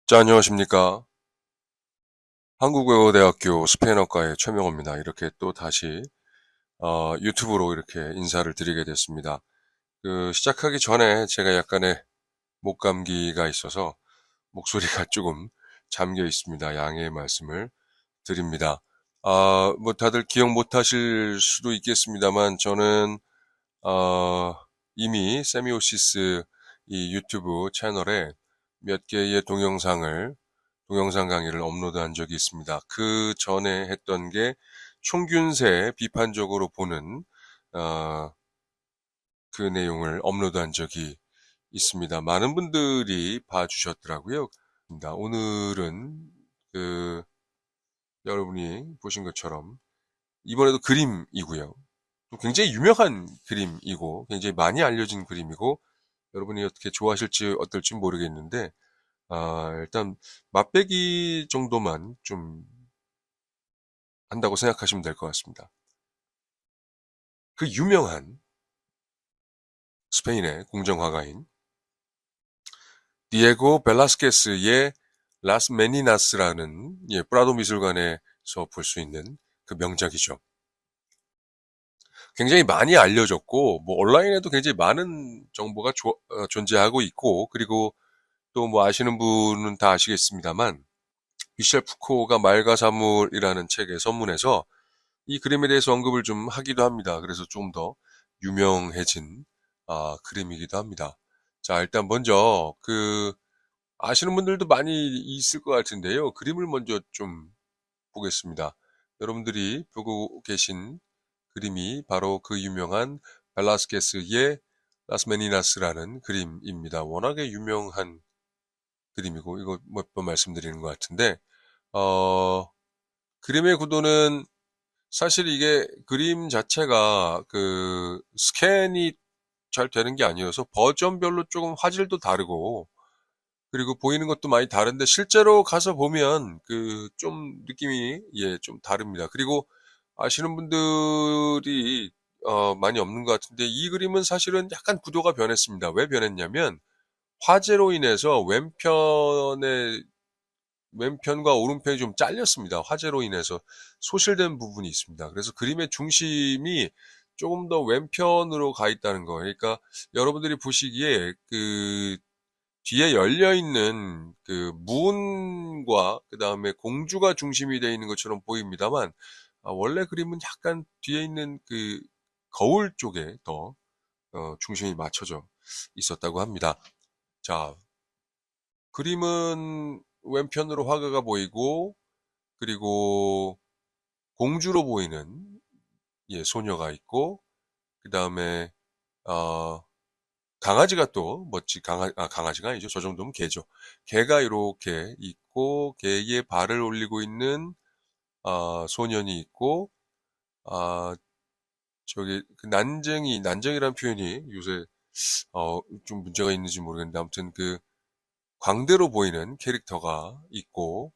자, 안녕하십니까. 한국외국어대학교 스페인어과의 최명호입니다. 이렇게 또 다시 유튜브로 이렇게 인사를 드리게 됐습니다. 시작하기 전에 제가 약간의 목감기가 있어서 목소리가 조금 잠겨 있습니다. 양해의 말씀을 드립니다. 뭐 다들 기억 못 하실 수도 있겠습니다만 저는 이미 세미오시스 이 유튜브 채널에 몇 개의 동영상 강의를 업로드한 적이 있습니다. 그 전에 했던 게 총균세 비판적으로 보는 어, 그 내용을 업로드한 적이 있습니다. 많은 분들이 봐주셨더라고요. 오늘은 그 여러분이 보신 것처럼 이번에도 그림이고요. 또 굉장히 유명한 그림이고 굉장히 많이 알려진 그림이고 여러분이 어떻게 좋아하실지 어떨지 모르겠는데 일단 맛배기 정도만 좀 한다고 생각하시면 될 것 같습니다. 그 유명한 스페인의 공정화가인 디에고 벨라스케스의 라스 메니나스라는 프라도 미술관에서 볼 수 있는 그 명작이죠. 굉장히 많이 알려졌고 뭐 온라인에도 굉장히 많은 정보가 존재하고 있고 그리고 또 뭐 아시는 분은 다 아시겠습니다만 미셸 푸코가 말가사물이라는 책의 서문에서 이 그림에 대해서 언급을 좀 하기도 합니다. 그래서 좀 더 유명해진 그림이기도 합니다. 자, 일단 먼저 아시는 분들도 많이 있을 것 같은데요. 그림을 먼저 좀 보겠습니다. 여러분들이 보고 계신 그림이 바로 그 유명한 벨라스케스의 라스 메니나스라는 그림입니다. 워낙에 유명한 그림이고 이거 몇 번 말씀드리는 것 같은데 그림의 구도는 사실 이게 그림 자체가 스캔이 잘 되는 게 아니어서 버전별로 조금 화질도 다르고 그리고 보이는 것도 많이 다른데 실제로 가서 보면 좀 느낌이 좀 다릅니다. 그리고 아시는 분들이 많이 없는 것 같은데 이 그림은 사실은 약간 구도가 변했습니다. 왜 변했냐면 화재로 인해서 왼편과 오른편이 좀 잘렸습니다. 화재로 인해서 소실된 부분이 있습니다. 그래서 그림의 중심이 조금 더 왼편으로 가 있다는 거. 그러니까 여러분들이 보시기에 뒤에 열려 있는 그 문과 그 다음에 공주가 중심이 되어 있는 것처럼 보입니다만 원래 그림은 약간 뒤에 있는 그 거울 쪽에 더 중심이 맞춰져 있었다고 합니다. 자, 그림은 왼편으로 화가가 보이고 그리고 공주로 보이는 소녀가 있고 그 다음에 어, 강아지가 또 강아지가 아니죠. 저 정도면 개죠. 개가 이렇게 있고 개의 발을 올리고 있는 소년이 있고 아 저기 난쟁이라는 표현이 요새 좀 문제가 있는지 모르겠는데 아무튼 광대로 보이는 캐릭터가 있고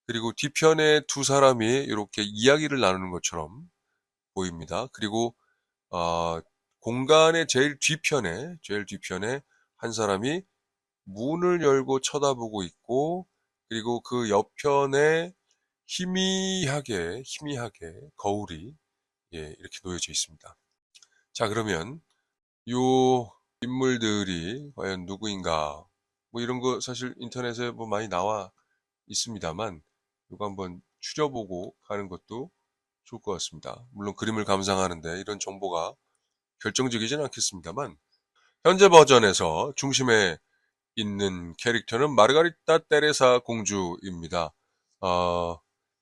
그리고 뒤편에 두 사람이 이렇게 이야기를 나누는 것처럼 보입니다. 그리고 어, 공간의 제일 뒤편에 한 사람이 문을 열고 쳐다보고 있고 그리고 그 옆편에 희미하게 거울이 이렇게 놓여져 있습니다. 자, 그러면 요 인물들이 과연 누구인가? 뭐 이런 거 사실 인터넷에 뭐 많이 나와 있습니다만 이거 한번 추려보고 가는 것도 좋을 것 같습니다. 물론 그림을 감상하는데 이런 정보가 결정적이진 않겠습니다만 현재 버전에서 중심에 있는 캐릭터는 마르가리타 테레사 공주입니다.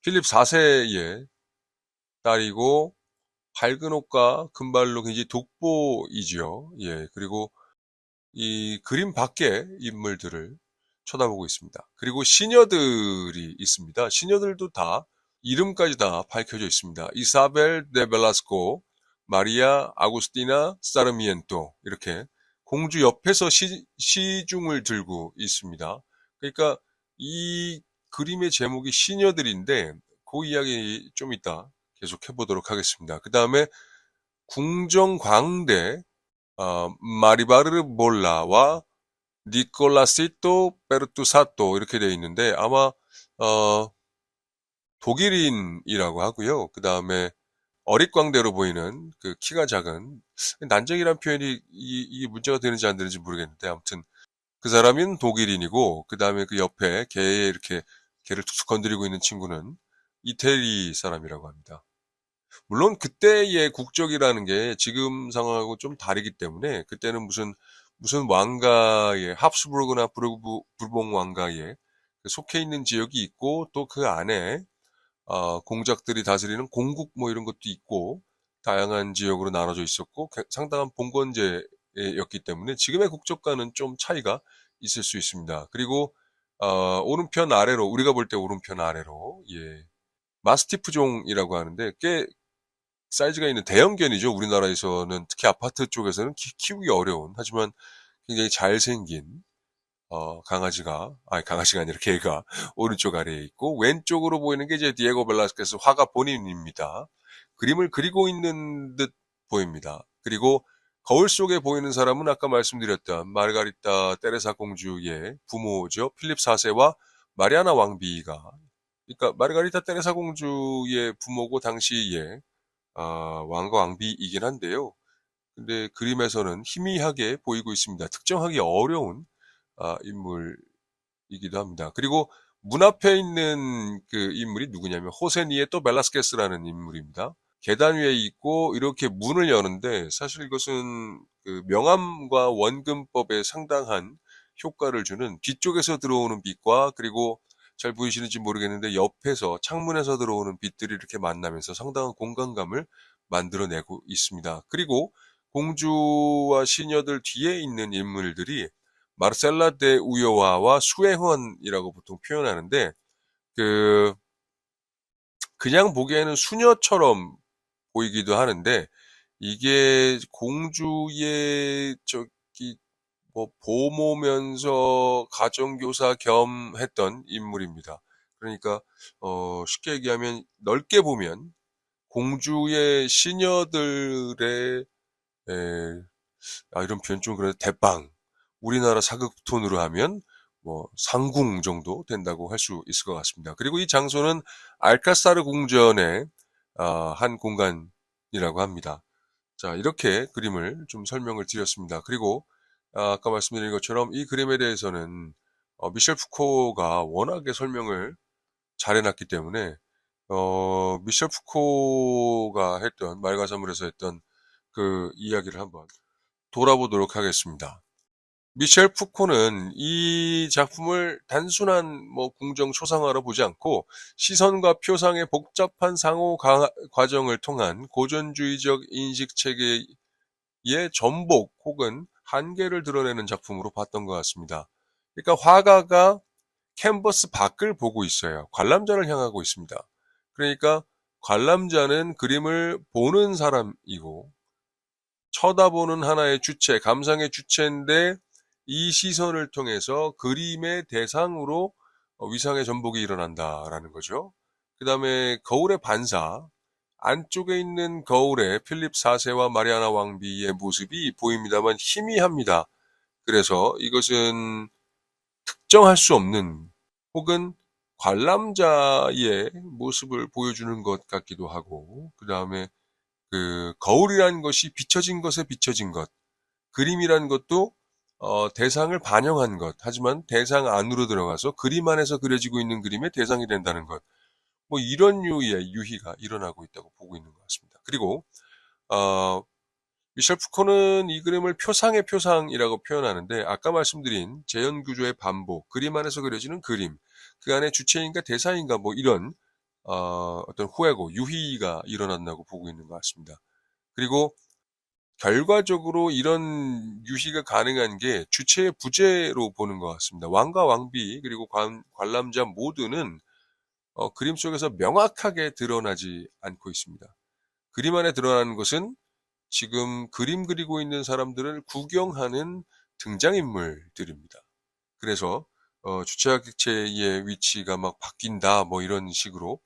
필립 4세의 딸이고 밝은 옷과 금발로 굉장히 돋보이지요. 예, 그리고 이 그림 밖의 인물들을 쳐다보고 있습니다. 그리고 시녀들이 있습니다. 시녀들도 다 이름까지 다 밝혀져 있습니다. 이사벨 데 벨라스코, 마리아 아구스티나 사르미엔토 이렇게 공주 옆에서 시중을 들고 있습니다. 그러니까 이 그림의 제목이 시녀들인데 그 이야기 좀 이따 계속 해보도록 하겠습니다. 그 다음에 궁정광대 마리바르 볼라와 니콜라시토 베르투사토 이렇게 되어 있는데 아마 독일인이라고 하고요. 그 다음에 어릿광대로 보이는 그 키가 작은 난쟁이란 표현이 이게 문제가 되는지 안 되는지 모르겠는데 아무튼 그 사람은 독일인이고 그 다음에 그 옆에 개에 이렇게 개를 툭툭 건드리고 있는 친구는 이태리 사람이라고 합니다. 물론 그때의 국적이라는 게 지금 상황하고 좀 다르기 때문에 그때는 무슨 왕가의 합스부르크나 부르봉 왕가에 속해 있는 지역이 있고 또 그 안에 공작들이 다스리는 공국 뭐 이런 것도 있고 다양한 지역으로 나눠져 있었고 상당한 봉건제였기 때문에 지금의 국적과는 좀 차이가 있을 수 있습니다. 그리고 오른편 아래로 우리가 볼 때 오른편 아래로 예 마스티프 종이라고 하는데 꽤 사이즈가 있는 대형견이죠. 우리나라에서는 특히 아파트 쪽에서는 키우기 어려운 하지만 굉장히 잘생긴 강아지가 아니라 개가 오른쪽 아래에 있고, 왼쪽으로 보이는 게 이제 디에고 벨라스케스 화가 본인입니다. 그림을 그리고 있는 듯 보입니다. 그리고 거울 속에 보이는 사람은 아까 말씀드렸던 마르가리타 테레사 공주의 부모죠. 필립 4세와 마리아나 왕비가, 그러니까 마르가리타 테레사 공주의 부모고 당시에 왕과 왕비이긴 한데요. 근데 그림에서는 희미하게 보이고 있습니다. 특정하기 어려운 인물이기도 합니다. 그리고 문 앞에 있는 그 인물이 누구냐면 호세니에토 벨라스케스라는 인물입니다. 계단 위에 있고 이렇게 문을 여는데 사실 이것은 그 명암과 원근법에 상당한 효과를 주는 뒤쪽에서 들어오는 빛과 그리고 잘 보이시는지 모르겠는데 옆에서 창문에서 들어오는 빛들이 이렇게 만나면서 상당한 공간감을 만들어내고 있습니다. 그리고 공주와 시녀들 뒤에 있는 인물들이 마르셀라 데 우요와와 수에헌이라고 보통 표현하는데 그냥 보기에는 수녀처럼 보이기도 하는데 이게 공주의 저기 뭐 보모면서 가정교사 겸 했던 인물입니다. 그러니까 쉽게 얘기하면 넓게 보면 공주의 시녀들의 이런 표현 좀 그래도 대빵 우리나라 사극톤으로 하면 뭐 상궁 정도 된다고 할 수 있을 것 같습니다. 그리고 이 장소는 알카사르 궁전의 한 공간이라고 합니다. 자, 이렇게 그림을 좀 설명을 드렸습니다. 그리고 아까 말씀드린 것처럼 이 그림에 대해서는 미셸 푸코가 워낙에 설명을 잘 해놨기 때문에 미셸 푸코가 했던 말가사물에서 했던 그 이야기를 한번 돌아보도록 하겠습니다. 미셸 푸코는 이 작품을 단순한 뭐 궁정 초상화로 보지 않고 시선과 표상의 복잡한 상호 과정을 통한 고전주의적 인식 체계의 전복 혹은 한계를 드러내는 작품으로 봤던 것 같습니다. 그러니까 화가가 캔버스 밖을 보고 있어요. 관람자를 향하고 있습니다. 그러니까 관람자는 그림을 보는 사람이고 쳐다보는 하나의 주체, 감상의 주체인데 이 시선을 통해서 그림의 대상으로 위상의 전복이 일어난다라는 거죠. 그 다음에 거울의 반사, 안쪽에 있는 거울에 필립 4세와 마리아나 왕비의 모습이 보입니다만 희미합니다. 그래서 이것은 특정할 수 없는 혹은 관람자의 모습을 보여주는 것 같기도 하고, 그 다음에 그 거울이라는 것이 비춰진 것에 비춰진 것, 그림이라는 것도 대상을 반영한 것, 하지만 대상 안으로 들어가서 그림 안에서 그려지고 있는 그림의 대상이 된다는 것, 뭐 이런 유의 유희가 일어나고 있다고 보고 있는 것 같습니다. 그리고 미셸 푸코는 이 그림을 표상의 표상이라고 표현하는데 아까 말씀드린 재현구조의 반복, 그림 안에서 그려지는 그림, 그 안에 주체인가 대상인가 뭐 이런 어떤 후회고 유희가 일어난다고 보고 있는 것 같습니다. 그리고 결과적으로 이런 유희가 가능한 게 주체의 부재로 보는 것 같습니다. 왕과 왕비 그리고 관람자 모두는 그림 속에서 명확하게 드러나지 않고 있습니다. 그림 안에 드러나는 것은 지금 그림 그리고 있는 사람들을 구경하는 등장인물들입니다. 그래서 주체와 객체의 위치가 막 바뀐다 뭐 이런 식으로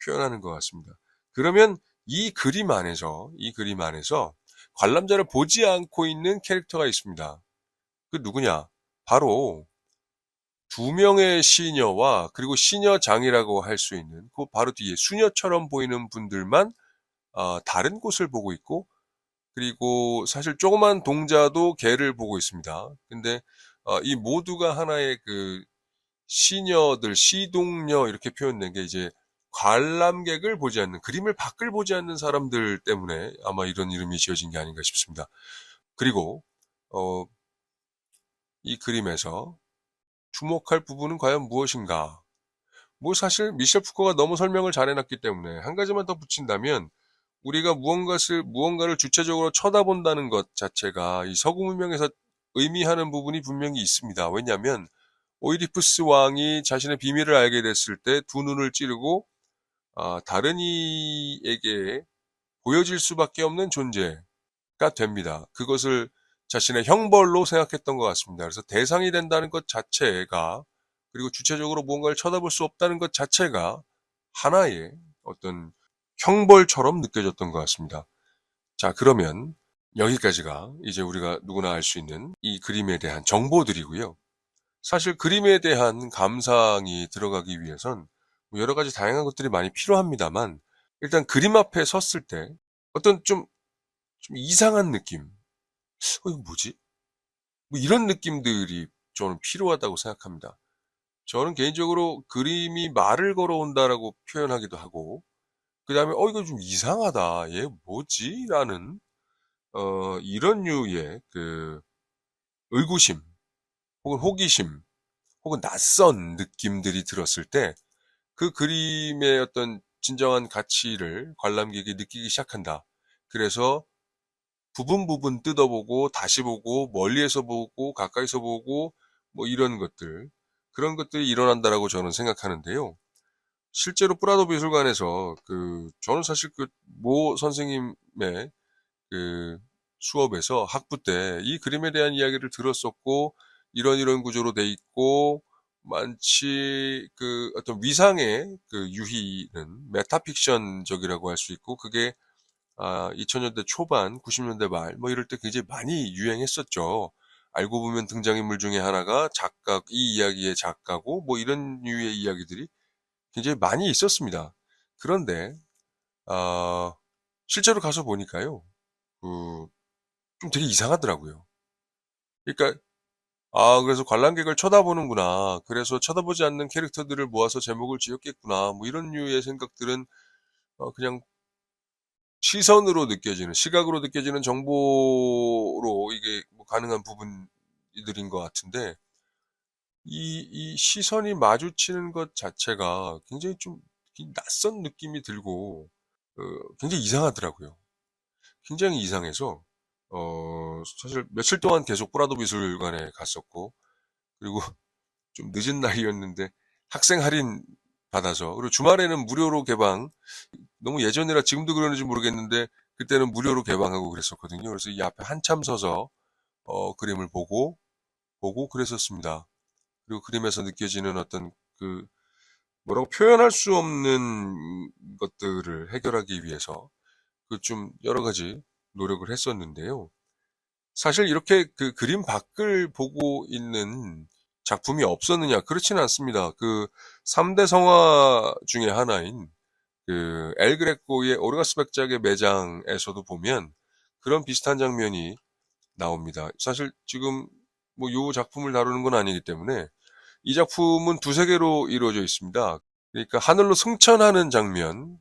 표현하는 것 같습니다. 그러면 이 그림 안에서 관람자를 보지 않고 있는 캐릭터가 있습니다. 그 누구냐? 바로 두 명의 시녀와 그리고 시녀장이라고 할 수 있는 그 바로 뒤에 수녀처럼 보이는 분들만 다른 곳을 보고 있고, 그리고 사실 조그만 동자도 걔를 보고 있습니다. 근데 이 모두가 하나의 그 시녀들, 시동녀 이렇게 표현된 게 이제 관람객을 보지 않는, 그림을 밖을 보지 않는 사람들 때문에 아마 이런 이름이 지어진 게 아닌가 싶습니다. 그리고 이 그림에서 주목할 부분은 과연 무엇인가? 뭐 사실 미셸 푸코가 너무 설명을 잘 해놨기 때문에 한 가지만 더 붙인다면, 우리가 무언가를 주체적으로 쳐다본다는 것 자체가 이 서구 문명에서 의미하는 부분이 분명히 있습니다. 왜냐하면 오이디푸스 왕이 자신의 비밀을 알게 됐을 때 두 눈을 찌르고 다른 이에게 보여질 수밖에 없는 존재가 됩니다. 그것을 자신의 형벌로 생각했던 것 같습니다. 그래서 대상이 된다는 것 자체가, 그리고 주체적으로 무언가를 쳐다볼 수 없다는 것 자체가 하나의 어떤 형벌처럼 느껴졌던 것 같습니다. 자, 그러면 여기까지가 이제 우리가 누구나 알 수 있는 이 그림에 대한 정보들이고요. 사실 그림에 대한 감상이 들어가기 위해선 여러 가지 다양한 것들이 많이 필요합니다만, 일단 그림 앞에 섰을 때 어떤 좀 이상한 느낌, 이거 뭐지? 뭐 이런 느낌들이 저는 필요하다고 생각합니다. 저는 개인적으로 그림이 말을 걸어온다라고 표현하기도 하고, 그 다음에 이거 좀 이상하다, 얘 뭐지? 라는 이런 류의 그 의구심 혹은 호기심 혹은 낯선 느낌들이 들었을 때 그 그림의 어떤 진정한 가치를 관람객이 느끼기 시작한다. 그래서 부분 뜯어보고 다시 보고 멀리에서 보고 가까이서 보고 뭐 이런 것들, 그런 것들이 일어난다라고 저는 생각하는데요. 실제로 프라도 미술관에서 저는 사실 모 선생님의 그 수업에서 학부 때 이 그림에 대한 이야기를 들었었고, 이런 구조로 돼 있고, 마치 어떤 위상의 유희는 메타픽션적이라고 할 수 있고, 그게 2000년대 초반, 90년대 말 뭐 이럴 때 굉장히 많이 유행했었죠. 알고 보면 등장인물 중에 하나가 이 이야기의 작가고 뭐 이런 류의 이야기들이 굉장히 많이 있었습니다. 그런데 실제로 가서 보니까요, 좀 되게 이상하더라고요. 그러니까 그래서 관람객을 쳐다보는구나, 그래서 쳐다보지 않는 캐릭터들을 모아서 제목을 지었겠구나, 뭐 이런 류의 생각들은 그냥 시선으로 느껴지는, 시각으로 느껴지는 정보로 이게 뭐 가능한 부분들인 것 같은데, 이 시선이 마주치는 것 자체가 굉장히 좀 낯선 느낌이 들고 굉장히 이상하더라고요. 굉장히 이상해서 사실 며칠 동안 계속 프라도 미술관에 갔었고, 그리고 좀 늦은 날이었는데 학생 할인 받아서, 그리고 주말에는 무료로 개방, 너무 예전이라 지금도 그러는지 모르겠는데 그때는 무료로 개방하고 그랬었거든요. 그래서 이 앞에 한참 서서 그림을 보고 그랬었습니다. 그리고 그림에서 느껴지는 어떤 뭐라고 표현할 수 없는 것들을 해결하기 위해서 좀 여러 가지 노력을 했었는데요. 사실 이렇게 그림 밖을 보고 있는 작품이 없었느냐? 그렇지는 않습니다. 3대 성화 중에 하나인 엘 그레코의 오르가스 백작의 매장에서도 보면 그런 비슷한 장면이 나옵니다. 사실 지금 뭐 요 작품을 다루는 건 아니기 때문에 이 작품은 두세 개로 이루어져 있습니다. 그러니까 하늘로 승천하는 장면이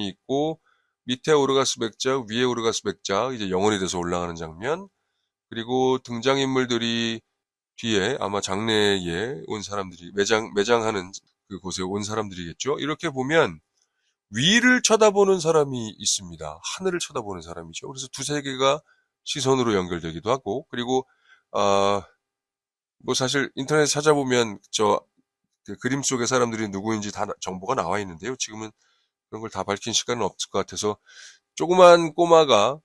있고, 밑에 오르가스 백작, 위에 오르가스 백작, 이제 영혼이 돼서 올라가는 장면, 그리고 등장인물들이 뒤에 아마 장례에 온 사람들이, 매장하는 그곳에 온 사람들이겠죠. 이렇게 보면 위를 쳐다보는 사람이 있습니다. 하늘을 쳐다보는 사람이죠. 그래서 두세 개가 시선으로 연결되기도 하고, 그리고 뭐 사실 인터넷 찾아보면 그 그림 속의 사람들이 누구인지 다 정보가 나와 있는데요. 지금은 그런 걸 다 밝힌 시간은 없을 것 같아서, 조그만 꼬마가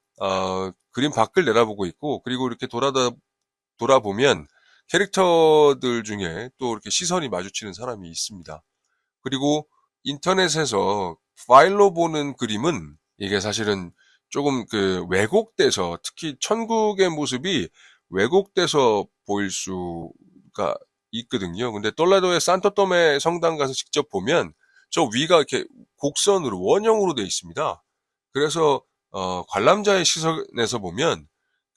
그림 밖을 내다보고 있고, 그리고 이렇게 돌아보면 캐릭터들 중에 또 이렇게 시선이 마주치는 사람이 있습니다. 그리고 인터넷에서 파일로 보는 그림은 이게 사실은 조금 왜곡돼서, 특히 천국의 모습이 왜곡돼서 보일 수가 있거든요. 근데 톨레도의 산토토메 성당 가서 직접 보면 저 위가 이렇게 곡선으로 원형으로 되어 있습니다. 그래서 관람자의 시선에서 보면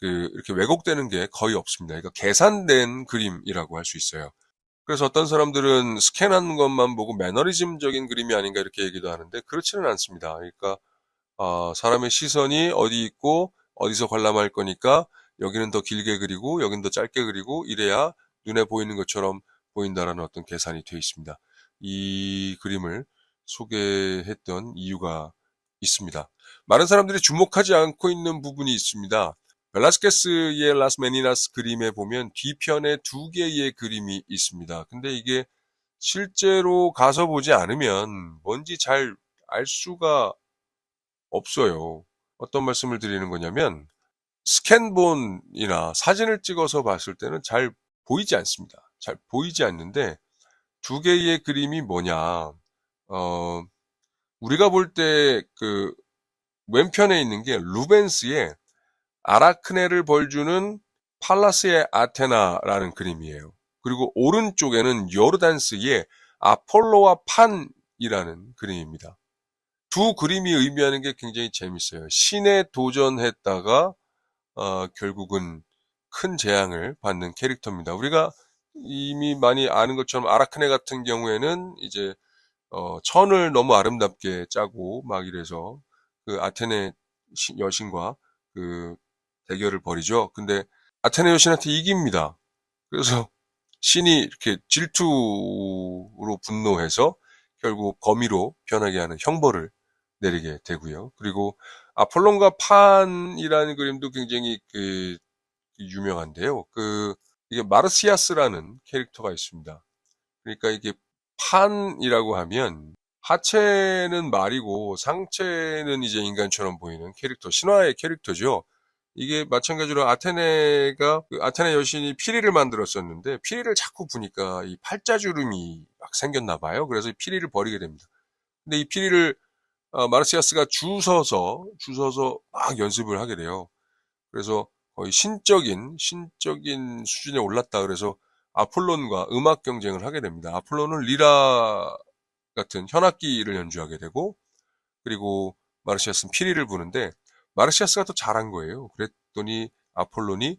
이렇게 왜곡되는 게 거의 없습니다. 그러니까 계산된 그림이라고 할 수 있어요. 그래서 어떤 사람들은 스캔한 것만 보고 매너리즘적인 그림이 아닌가 이렇게 얘기도 하는데 그렇지는 않습니다. 그러니까 사람의 시선이 어디 있고 어디서 관람할 거니까 여기는 더 길게 그리고 여기는 더 짧게 그리고 이래야 눈에 보이는 것처럼 보인다라는 어떤 계산이 되어 있습니다. 이 그림을 소개했던 이유가 있습니다. 많은 사람들이 주목하지 않고 있는 부분이 있습니다. 벨라스케스의 라스 메니나스 그림에 보면 뒤편에 두 개의 그림이 있습니다. 근데 이게 실제로 가서 보지 않으면 뭔지 잘 알 수가 없어요. 어떤 말씀을 드리는 거냐면 스캔본이나 사진을 찍어서 봤을 때는 잘 보이지 않습니다. 잘 보이지 않는데 두 개의 그림이 뭐냐? 우리가 볼 때 왼편에 있는 게 루벤스의 아라크네를 벌주는 팔라스의 아테나라는 그림이에요. 그리고 오른쪽에는 요르단스의 아폴로와 판이라는 그림입니다. 두 그림이 의미하는 게 굉장히 재밌어요. 신에 도전했다가 결국은 큰 재앙을 받는 캐릭터입니다. 우리가 이미 많이 아는 것처럼 아라크네 같은 경우에는 이제 천을 너무 아름답게 짜고 막 이래서 그 아테네 여신과 그 대결을 벌이죠. 근데 아테네 여신한테 이깁니다. 그래서 신이 이렇게 질투로 분노해서 결국 거미로 변하게 하는 형벌을 내리게 되고요. 그리고 아폴론과 판이라는 그림도 굉장히 유명한데요. 이게 마르시아스라는 캐릭터가 있습니다. 그러니까 이게 판이라고 하면 하체는 말이고 상체는 이제 인간처럼 보이는 캐릭터, 신화의 캐릭터죠. 이게 마찬가지로 아테네가 아테네 여신이 피리를 만들었었는데 피리를 자꾸 부니까 이 팔자주름이 막 생겼나 봐요. 그래서 이 피리를 버리게 됩니다. 근데 이 피리를 마르시아스가 주워서 막 연습을 하게 돼요. 그래서 거의 신적인 수준에 올랐다. 그래서 아폴론과 음악 경쟁을 하게 됩니다. 아폴론은 리라 같은 현악기를 연주하게 되고, 그리고 마르시아스는 피리를 부는데, 마르시아스가 더 잘한 거예요. 그랬더니 아폴론이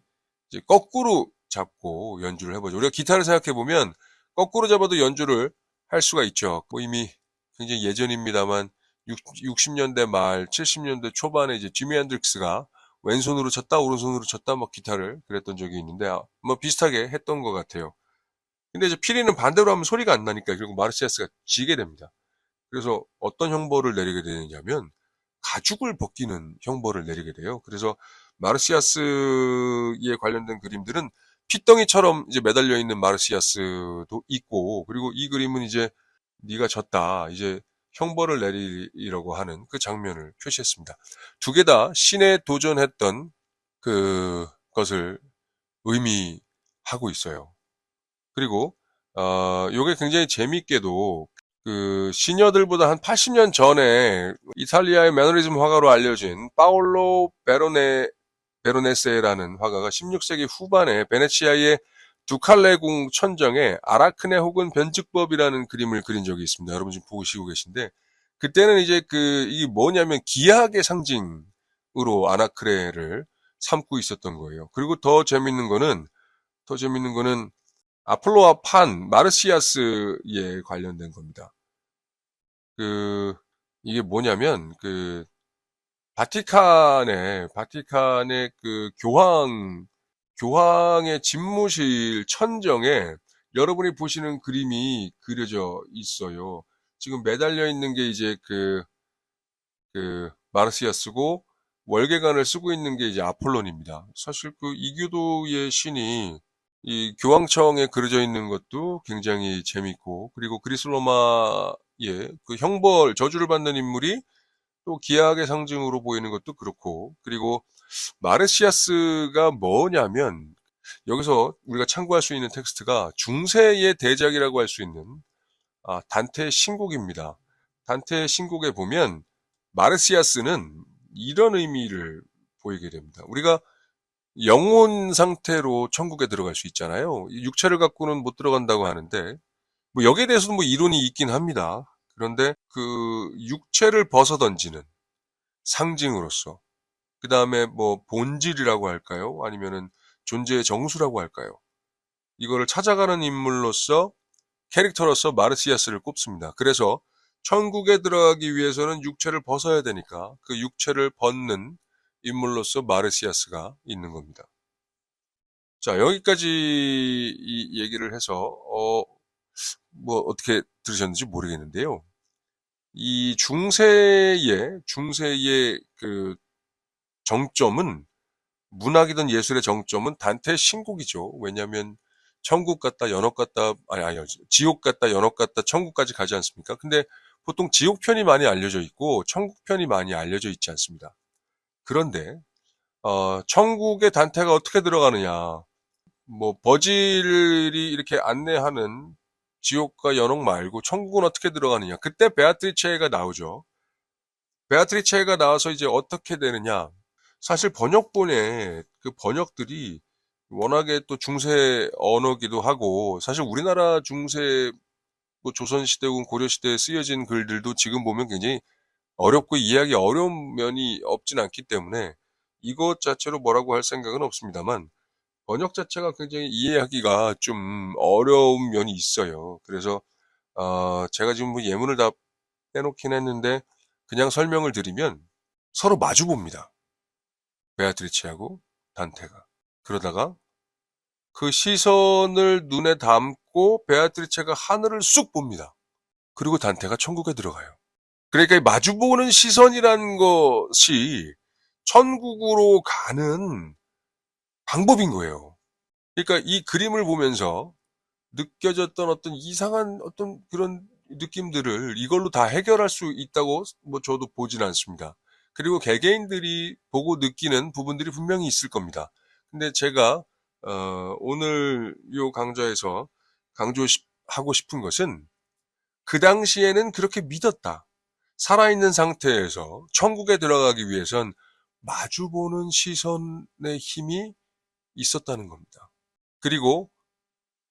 이제 거꾸로 잡고 연주를 해보죠. 우리가 기타를 생각해보면, 거꾸로 잡아도 연주를 할 수가 있죠. 뭐 이미 굉장히 예전입니다만, 60년대 말, 70년대 초반에 이제 지미 핸드릭스가 왼손으로 쳤다, 오른손으로 쳤다, 막 기타를 그랬던 적이 있는데, 뭐 비슷하게 했던 것 같아요. 근데 이제 피리는 반대로 하면 소리가 안 나니까 결국 마르시아스가 지게 됩니다. 그래서 어떤 형벌을 내리게 되느냐면 가죽을 벗기는 형벌을 내리게 돼요. 그래서 마르시아스에 관련된 그림들은 핏덩이처럼 이제 매달려 있는 마르시아스도 있고, 그리고 이 그림은 이제 네가 졌다, 이제 형벌을 내리려고 하는 그 장면을 표시했습니다. 두 개 다 신에 도전했던 그것을 의미하고 있어요. 그리고 요게 굉장히 재밌게도 시녀들보다 한 80년 전에 이탈리아의 매너리즘 화가로 알려진 파올로 베로네세라는 화가가 16세기 후반에 베네치아의 두칼레궁 천정에 아라크네 혹은 변증법이라는 그림을 그린 적이 있습니다. 여러분 지금 보시고 계신데, 그때는 이제 이게 뭐냐면 기하의 상징으로 아라크네를 삼고 있었던 거예요. 그리고 더 재밌는 거는 아폴로와 판, 마르시아스에 관련된 겁니다. 이게 뭐냐면, 바티칸의 교황의 집무실 천정에 여러분이 보시는 그림이 그려져 있어요. 지금 매달려 있는 게 이제 마르시아스고, 월계관을 쓰고 있는 게 이제 아폴론입니다. 사실 이교도의 신이 이 교황청에 그려져 있는 것도 굉장히 재밌고, 그리고 그리스 로마의 형벌, 저주를 받는 인물이 또 기하학의 상징으로 보이는 것도 그렇고, 그리고 마르시아스가 뭐냐면, 여기서 우리가 참고할 수 있는 텍스트가 중세의 대작이라고 할 수 있는 단테의 신곡입니다. 단테의 신곡에 보면 마르시아스는 이런 의미를 보이게 됩니다. 우리가 영혼 상태로 천국에 들어갈 수 있잖아요. 육체를 갖고는 못 들어간다고 하는데, 뭐 여기에 대해서도 뭐 이론이 있긴 합니다. 그런데 그 육체를 벗어던지는 상징으로서, 그 다음에 뭐 본질이라고 할까요? 아니면은 존재의 정수라고 할까요? 이거를 찾아가는 인물로서, 캐릭터로서 마르시아스를 꼽습니다. 그래서 천국에 들어가기 위해서는 육체를 벗어야 되니까 그 육체를 벗는 인물로서 마르시아스가 있는 겁니다. 자, 여기까지 이 얘기를 해서 뭐 어떻게 들으셨는지 모르겠는데요. 이 중세의 그 정점은, 문학이든 예술의 정점은 단테의 신곡이죠. 왜냐하면 천국 갔다 연옥 갔다, 아니 지옥 갔다 연옥 갔다 천국까지 가지 않습니까? 근데 보통 지옥 편이 많이 알려져 있고 천국 편이 많이 알려져 있지 않습니다. 그런데 천국에 단테가 어떻게 들어가느냐? 뭐 버질이 이렇게 안내하는 지옥과 연옥 말고 천국은 어떻게 들어가느냐? 그때 베아트리체가 나오죠. 베아트리체가 나와서 이제 어떻게 되느냐? 사실 번역본에 그 번역들이 워낙에 또 중세 언어기도 하고, 사실 우리나라 중세 뭐 조선시대 혹은 고려시대에 쓰여진 글들도 지금 보면 굉장히 어렵고 이해하기 어려운 면이 없진 않기 때문에 이것 자체로 뭐라고 할 생각은 없습니다만, 번역 자체가 굉장히 이해하기가 좀 어려운 면이 있어요. 그래서 제가 지금 뭐 예문을 다 빼놓긴 했는데 그냥 설명을 드리면 서로 마주 봅니다. 베아트리체하고 단테가. 그러다가 그 시선을 눈에 담고 베아트리체가 하늘을 쑥 봅니다. 그리고 단테가 천국에 들어가요. 그러니까 이 마주보는 시선이라는 것이 천국으로 가는 방법인 거예요. 그러니까 이 그림을 보면서 느껴졌던 어떤 이상한 어떤 그런 느낌들을 이걸로 다 해결할 수 있다고 뭐 저도 보진 않습니다. 그리고 개개인들이 보고 느끼는 부분들이 분명히 있을 겁니다. 근데 제가 오늘 요 강좌에서 강조하고 싶은 것은, 그 당시에는 그렇게 믿었다. 살아있는 상태에서 천국에 들어가기 위해선 마주보는 시선의 힘이 있었다는 겁니다. 그리고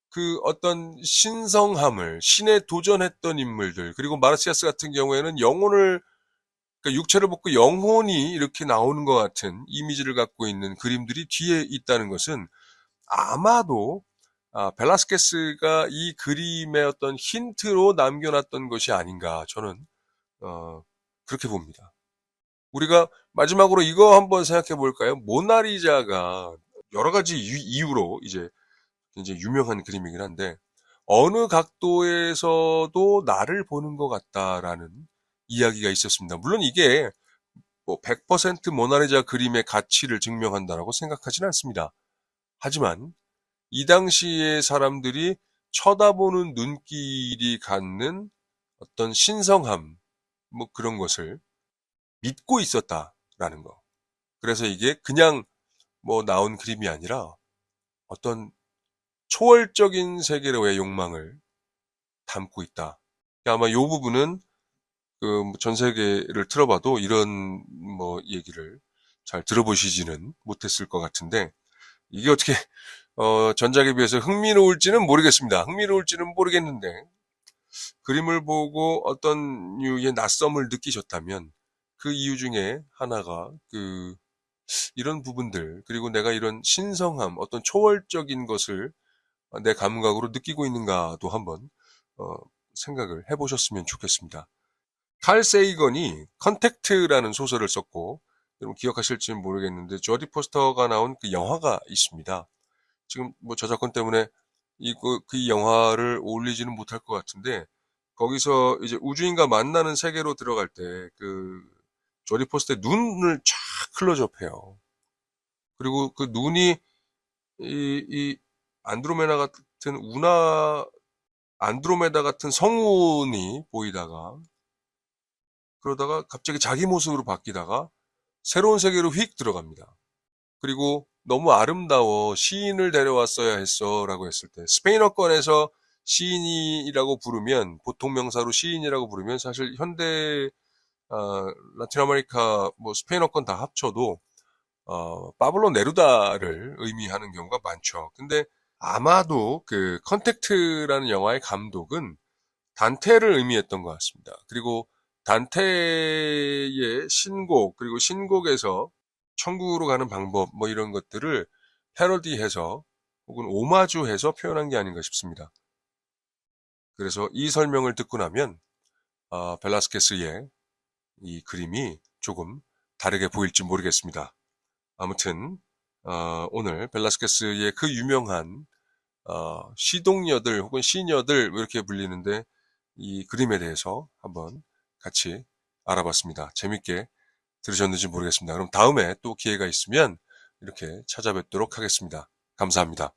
그 어떤 신성함을, 신에 도전했던 인물들, 그리고 마르시아스 같은 경우에는 영혼을, 그러니까 육체를 벗고 영혼이 이렇게 나오는 것 같은 이미지를 갖고 있는 그림들이 뒤에 있다는 것은 아마도 벨라스케스가 이 그림의 어떤 힌트로 남겨놨던 것이 아닌가, 저는 그렇게 봅니다. 우리가 마지막으로 이거 한번 생각해 볼까요? 모나리자가 여러 가지 이유로 이제 굉장히 유명한 그림이긴 한데, 어느 각도에서도 나를 보는 것 같다라는 이야기가 있었습니다. 물론 이게 뭐 100% 모나리자 그림의 가치를 증명한다라고 생각하지는 않습니다. 하지만 이 당시의 사람들이 쳐다보는 눈길이 갖는 어떤 신성함, 뭐 그런 것을 믿고 있었다라는 거. 그래서 이게 그냥 뭐 나온 그림이 아니라 어떤 초월적인 세계로의 욕망을 담고 있다. 아마 이 부분은 그 전 세계를 틀어봐도 이런 뭐 얘기를 잘 들어보시지는 못했을 것 같은데, 이게 어떻게 전작에 비해서 흥미로울지는 모르겠습니다. 흥미로울지는 모르겠는데, 그림을 보고 어떤 류의 낯섦을 느끼셨다면 그 이유 중에 하나가 이런 부분들, 그리고 내가 이런 신성함, 어떤 초월적인 것을 내 감각으로 느끼고 있는가도 한번 어, 생각을 해보셨으면 좋겠습니다. 칼 세이건이 컨택트라는 소설을 썼고, 여러분 기억하실지는 모르겠는데 조디 포스터가 나온 그 영화가 있습니다. 지금 뭐 저작권 때문에 그 영화를 올리지는 못할 것 같은데, 거기서 이제 우주인과 만나는 세계로 들어갈 때 그 조디 포스터의 눈을 쫙 클로즈업해요. 그리고 그 눈이 이 안드로메다 같은 안드로메다 같은 성운이 보이다가, 그러다가 갑자기 자기 모습으로 바뀌다가 새로운 세계로 휙 들어갑니다. 그리고 너무 아름다워, 시인을 데려왔어야 했어 라고 했을 때, 스페인어권에서 시인이라고 부르면, 보통 명사로 시인이라고 부르면 사실 현대 라틴 아메리카 뭐 스페인어권 다 합쳐도 파블로 네루다를 의미하는 경우가 많죠. 근데 아마도 그 컨택트라는 영화의 감독은 단테를 의미했던 것 같습니다. 그리고 단테의 신곡, 그리고 신곡에서 천국으로 가는 방법, 뭐 이런 것들을 패러디해서 혹은 오마주해서 표현한 게 아닌가 싶습니다. 그래서 이 설명을 듣고 나면 벨라스케스의 이 그림이 조금 다르게 보일지 모르겠습니다. 아무튼 오늘 벨라스케스의 그 유명한 시동녀들 혹은 시녀들 이렇게 불리는데 이 그림에 대해서 한번 같이 알아봤습니다. 재밌게 들으셨는지 모르겠습니다. 그럼 다음에 또 기회가 있으면 이렇게 찾아뵙도록 하겠습니다. 감사합니다.